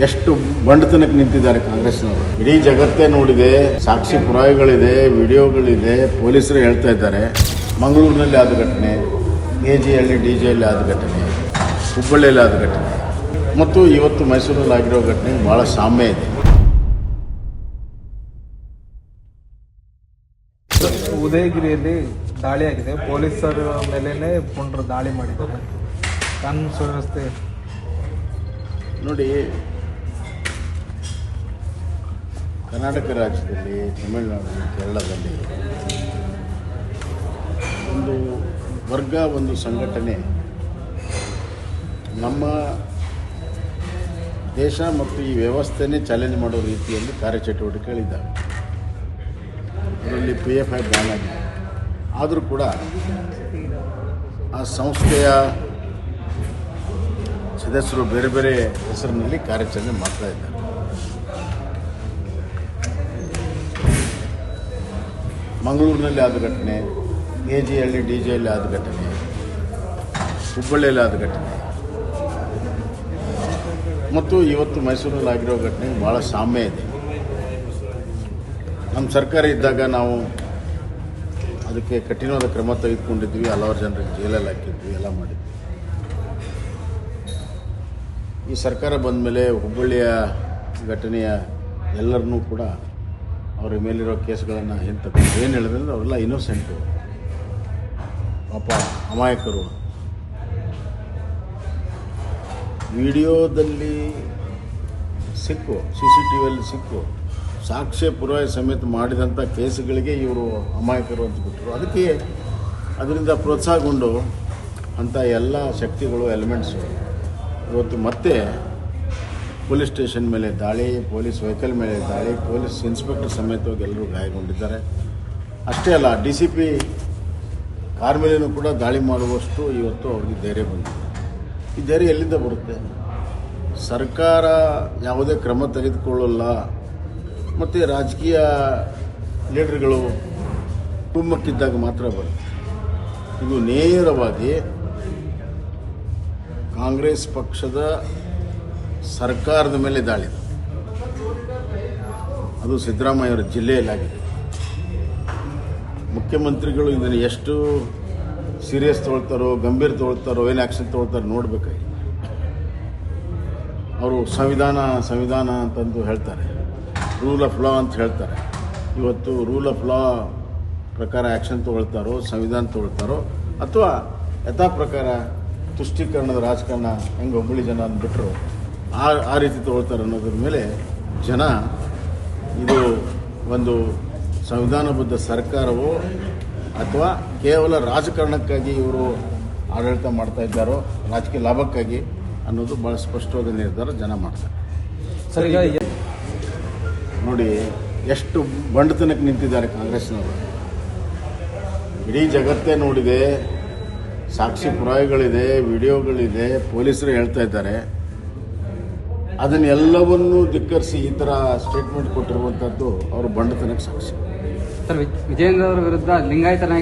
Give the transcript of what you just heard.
ಎಷ್ಟು ಬಂಡತನಕ್ಕೆ ನಿಂತಿದ್ದಾರೆ ಕಾಂಗ್ರೆಸ್ನವರು. ಇಡೀ ಜಗತ್ತೇ ನೋಡಿದೆ, ಸಾಕ್ಷಿ ಪುರಾವೆಗಳಿದೆ, ವಿಡಿಯೋಗಳಿದೆ. ಪೊಲೀಸರು ಹೇಳ್ತಾ ಇದ್ದಾರೆ ಮಂಗಳೂರಿನಲ್ಲಿ ಆದ ಘಟನೆ, AGಹಳ್ಳಿ DJಯಲ್ಲಿ ಆದ ಘಟನೆ, ಹುಬ್ಬಳ್ಳಿಯಲ್ಲಿ ಆದ ಘಟನೆ ಮತ್ತು ಇವತ್ತು ಮೈಸೂರಲ್ಲಿ ಆಗಿರೋ ಘಟನೆಗೆ ಭಾಳ ಸಾಮ್ಯ ಇದೆ. ಉದಯಗಿರಿಯಲ್ಲಿ ದಾಳಿ ಆಗಿದೆ. ಪೊಲೀಸರ ಮೇಲೇ ಪುಂಡ್ರು ದಾಳಿ ಮಾಡಿದ್ದಾರೆ. ಕಾನೂನು ಸುವ್ಯವಸ್ಥೆ ನೋಡಿ, ಕರ್ನಾಟಕ ರಾಜ್ಯದಲ್ಲಿ, ತಮಿಳುನಾಡು, ಕೇರಳದಲ್ಲಿ ಒಂದು ವರ್ಗ, ಒಂದು ಸಂಘಟನೆ ನಮ್ಮ ದೇಶ ಮತ್ತು ಈ ವ್ಯವಸ್ಥೆನೇ ಚಾಲೆಂಜ್ ಮಾಡೋ ರೀತಿಯಲ್ಲಿ ಕಾರ್ಯಚಟುವಟಿಕೆಗಳಿದ್ದಾವೆ. ಅದರಲ್ಲಿ PFI ಬ್ಯಾನ್ ಆಗಿದೆ. ಆದರೂ ಕೂಡ ಆ ಸಂಸ್ಥೆಯ ಸದಸ್ಯರು ಬೇರೆ ಬೇರೆ ಹೆಸರಿನಲ್ಲಿ ಕಾರ್ಯಾಚರಣೆ ಮಾಡ್ತಾ ಇದ್ದಾರೆ. ಮಂಗಳೂರಿನಲ್ಲಿ ಆದ ಘಟನೆ, AGಹಳ್ಳಿ DJಯಲ್ಲಿ ಆದ ಘಟನೆ, ಹುಬ್ಬಳ್ಳಿಯಲ್ಲಿ ಆದ ಘಟನೆ ಮತ್ತು ಇವತ್ತು ಮೈಸೂರಲ್ಲಿ ಆಗಿರೋ ಘಟನೆಗೆ ಭಾಳ ಸಾಮ್ಯ ಇದೆ. ನಮ್ಮ ಸರ್ಕಾರ ಇದ್ದಾಗ ನಾವು ಅದಕ್ಕೆ ಕಠಿಣವಾದ ಕ್ರಮ ತೆಗೆದುಕೊಂಡಿದ್ವಿ. ಹಲವಾರು ಜನರಿಗೆ ಜೈಲಲ್ಲಿ ಹಾಕಿದ್ವಿ, ಎಲ್ಲ ಮಾಡಿದ್ವಿ. ಈ ಸರ್ಕಾರ ಬಂದ ಮೇಲೆ ಹುಬ್ಬಳ್ಳಿಯ ಘಟನೆಯ ಎಲ್ಲರನ್ನೂ ಕೂಡ ಅವರ ಮೇಲಿರೋ ಕೇಸ್ಗಳನ್ನು ಹಿಂತಕ್ಕೆ ಏನು ಹೇಳಿದ್ರೆ ಅವರೆಲ್ಲ ಇನ್ನೋಸೆಂಟು, ಪಾಪ ಅಮಾಯಕರು. ವಿಡಿಯೋದಲ್ಲಿ ಸಿಕ್ಕು, CCTVಯಲ್ಲಿ ಸಿಕ್ಕು, ಸಾಕ್ಷ್ಯ ಪುರಾವೆ ಸಮೇತ ಮಾಡಿದಂಥ ಕೇಸುಗಳಿಗೆ ಇವರು ಅಮಾಯಕರು ಅಂತ ಬಿಟ್ಟರು. ಅದಕ್ಕೆ ಅದರಿಂದ ಪ್ರೋತ್ಸಾಹಗೊಂಡು ಅಂಥ ಎಲ್ಲ ಶಕ್ತಿಗಳು, ಎಲಿಮೆಂಟ್ಸು ಇವತ್ತು ಮತ್ತೆ ಪೊಲೀಸ್ ಸ್ಟೇಷನ್ ಮೇಲೆ ದಾಳಿ, ಪೊಲೀಸ್ ವೆಹಿಕಲ್ ಮೇಲೆ ದಾಳಿ, ಪೊಲೀಸ್ ಇನ್ಸ್ಪೆಕ್ಟರ್ ಸಮೇತವಾಗಿ ಎಲ್ಲರೂ ಗಾಯಗೊಂಡಿದ್ದಾರೆ. ಅಷ್ಟೇ ಅಲ್ಲ, DCP ಕಾರ್ ಮೇಲೇನೂ ಕೂಡ ದಾಳಿ ಮಾಡುವಷ್ಟು ಇವತ್ತು ಅವ್ರಿಗೆ ಧೈರ್ಯ ಬಂದಿದೆ. ಈ ಧೈರ್ಯ ಎಲ್ಲಿಂದ ಬರುತ್ತೆ? ಸರ್ಕಾರ ಯಾವುದೇ ಕ್ರಮ ತೆಗೆದುಕೊಳ್ಳಲ್ಲ ಮತ್ತು ರಾಜಕೀಯ ಲೀಡರ್ಗಳು ಕುಮ್ಮಕ್ಕಿದ್ದಾಗ ಮಾತ್ರ ಬರುತ್ತೆ. ಇದು ನೇರವಾಗಿ ಕಾಂಗ್ರೆಸ್ ಪಕ್ಷದ ಸರ್ಕಾರದ ಮೇಲೆ ದಾಳಿ. ಅದು ಸಿದ್ದರಾಮಯ್ಯವರ ಜಿಲ್ಲೆಯಲ್ಲಾಗಿದೆ. ಮುಖ್ಯಮಂತ್ರಿಗಳು ಇದನ್ನು ಎಷ್ಟು ಸೀರಿಯಸ್ ತೊಗೊಳ್ತಾರೋ, ಗಂಭೀರ ತೊಗೊಳ್ತಾರೋ, ಏನು ಆ್ಯಕ್ಷನ್ ತೊಗೊಳ್ತಾರೋ ನೋಡಬೇಕಾಗಿ. ಅವರು ಸಂವಿಧಾನ ಅಂತಂದು ಹೇಳ್ತಾರೆ, ರೂಲ್ ಆಫ್ ಲಾ ಅಂತ ಹೇಳ್ತಾರೆ. ಇವತ್ತು ರೂಲ್ ಆಫ್ ಲಾ ಪ್ರಕಾರ ಆ್ಯಕ್ಷನ್ ತೊಗೊಳ್ತಾರೋ, ಸಂವಿಧಾನ ತೊಗೊಳ್ತಾರೋ, ಅಥವಾ ಯಥಾ ಪ್ರಕಾರ ತುಷ್ಟೀಕರಣದ ರಾಜಕಾರಣ ಹೆಂಗೆ ಹುಬ್ಬಳ್ಳಿ ಜನ ಅಂದ್ಬಿಟ್ರು ಆ ರೀತಿ ತೊಗೊಳ್ತಾರೆ ಅನ್ನೋದ್ರ ಮೇಲೆ ಜನ ಇದು ಒಂದು ಸಂವಿಧಾನಬದ್ಧ ಸರ್ಕಾರವೋ ಅಥವಾ ಕೇವಲ ರಾಜಕಾರಣಕ್ಕಾಗಿ ಇವರು ಆಡಳಿತ ಮಾಡ್ತಾ ಇದ್ದಾರೋ, ರಾಜಕೀಯ ಲಾಭಕ್ಕಾಗಿ ಅನ್ನೋದು ಭಾಳ ಸ್ಪಷ್ಟವಾದ ನಿರ್ಧಾರ ಜನ ಮಾಡ್ತಾರೆ. ಸರ್, ಈಗ ನೋಡಿ, ಎಷ್ಟು ಬಂಡತನಕ್ಕೆ ನಿಂತಿದ್ದಾರೆ ಕಾಂಗ್ರೆಸ್ನವರು. ಇಡೀ ಜಗತ್ತೇ ನೋಡಿದೆ, ಸಾಕ್ಷಿ ಪುರಾವೆಗಳಿದೆ, ವಿಡಿಯೋಗಳಿದೆ. ಪೊಲೀಸರು ಹೇಳ್ತಾ ಇದ್ದಾರೆ. ಅದನ್ನೆಲ್ಲವನ್ನೂ ಧಿಕ್ಕರಿಸಿ ಈ ಥರ ಸ್ಟೇಟ್ಮೆಂಟ್ ಕೊಟ್ಟಿರುವಂಥದ್ದು ಅವರು ಬಂಡತನಕ್ಕೆ ಸಾಕ್ಷಿ. ಸರ್, ವಿಜಯೇಂದ್ರ ಅವರ ವಿರುದ್ಧ ಲಿಂಗಾಯತ ನಾಯಕ